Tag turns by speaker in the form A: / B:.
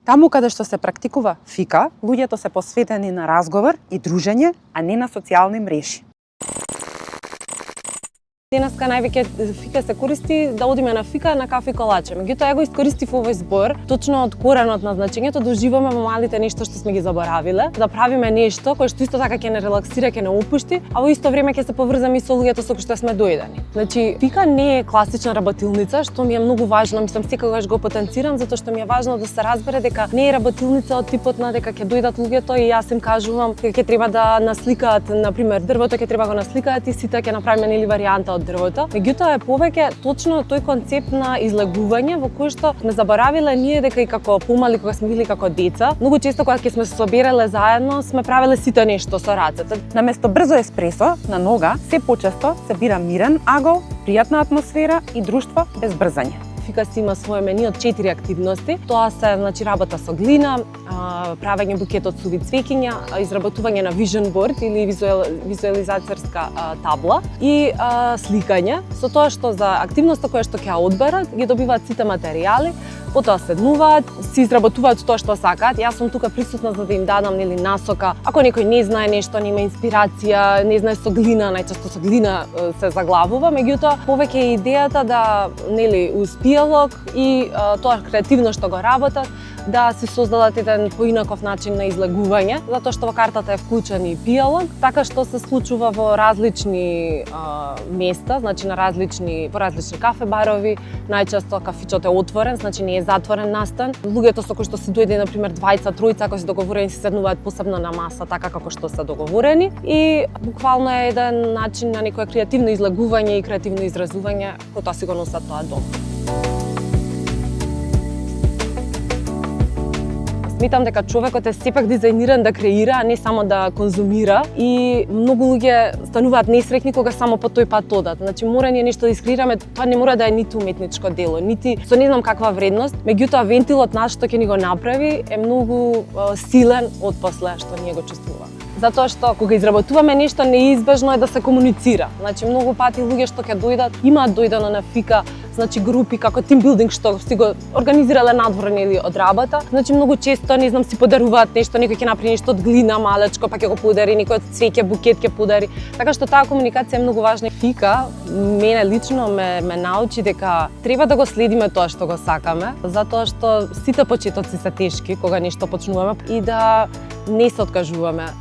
A: Таму каде што се практикува фика, луѓето се посветени на разговор и дружење, а не на социјални мрежи.
B: Денеска највеќе фика се користи да одиме на фика на кафе и колаче. Меѓутоа ја го искористив овој збор точно од коренот на значењето да уживаме во малите нешто што сме ги заборавиле, да правиме нешто кое што исто така ќе не релаксира, ќе не опушти, а во исто време ќе се поврзаме и со луѓето со кои што сме дојдени. Значи, фика не е класична работилница, што ми е многу важно, мислам секогаш го потенцирам затоа што ми е важно да се разбере дека не е работилница од типот на дека ќе дојдат луѓето и јас им кажувам дека ќе треба да насликаат на пример дрвото, ќе треба го насликаат и сите ќе направиме нели варијанта од дрвото. Меѓутоа е повеќе точно тој концепт на излегување во кој што сме заборавиле ние дека и како помали кога сме били како деца, многу често кога ќе сме се собирале заедно, сме правеле сите нешто со рацете.
A: Наместо брзо еспресо на нога, се почесто се бира мирен агол, пријатна атмосфера и друштво без брзање.
B: Фика си има свое мени од 4 активности. Тоа се значи работа со глина, правење букет од суви цвеќиња, изработување на vision board или визуализаторска табла и сликање. Со тоа што за активноста која што ќе ја одберат, ги добиваат сите материјали, потоа седнуваат, си изработуваат тоа што сакаат. Јас сум тука присутна за да им дадам нели насока. Ако некој не знае нешто, нема инспирација, не знае со глина, најчесто со глина се заглавува, меѓутоа повеќе е идејата да нели успеалог и тоа креативно што го работат, да си создадат еден поинаков начин на излегување, затоа што во картата е вклучен и пијалог, така што се случува во различни места, значи на по различни кафе барови, најчесто кафичот е отворен, значи не е затворен настан. Луѓето со кои што се дојде на пример двајца, тројца, ако се договорени, се седнуваат посебно на маса така како што се договорени и буквално е еден начин на некое креативно излегување и креативно изразување, кој тоа си го носат тоа дома. Сметам дека човекот е сепак дизајниран да креира, а не само да конзумира и многу луѓе стануваат несреќни кога само по тој пат одат. Значи мора ние нешто да искреираме, тоа не мора да е ниту уметничко дело, нити со не знам каква вредност, меѓутоа вентилот наш што ќе ни го направи е многу силен од после што ние го чувствуваме. Затоа што кога изработуваме нешто неизбежно е да се комуницира. Значи многу пати луѓе што ќе дојдат, имаат дојдено на фика, значи групи како тимбилдинг што си го организирале надвор или од работа. Значи многу често не знам си подаруваат нешто, некој ќе направи нешто од глина малечко, па ќе го подари, некој од цвеќе букет ќе подари. Така што таа комуникација е многу важна. Фика мене лично ме научи дека треба да го следиме тоа што го сакаме, затоа што сите почетоци се тешки кога нешто почнуваме и да не се откажуваме.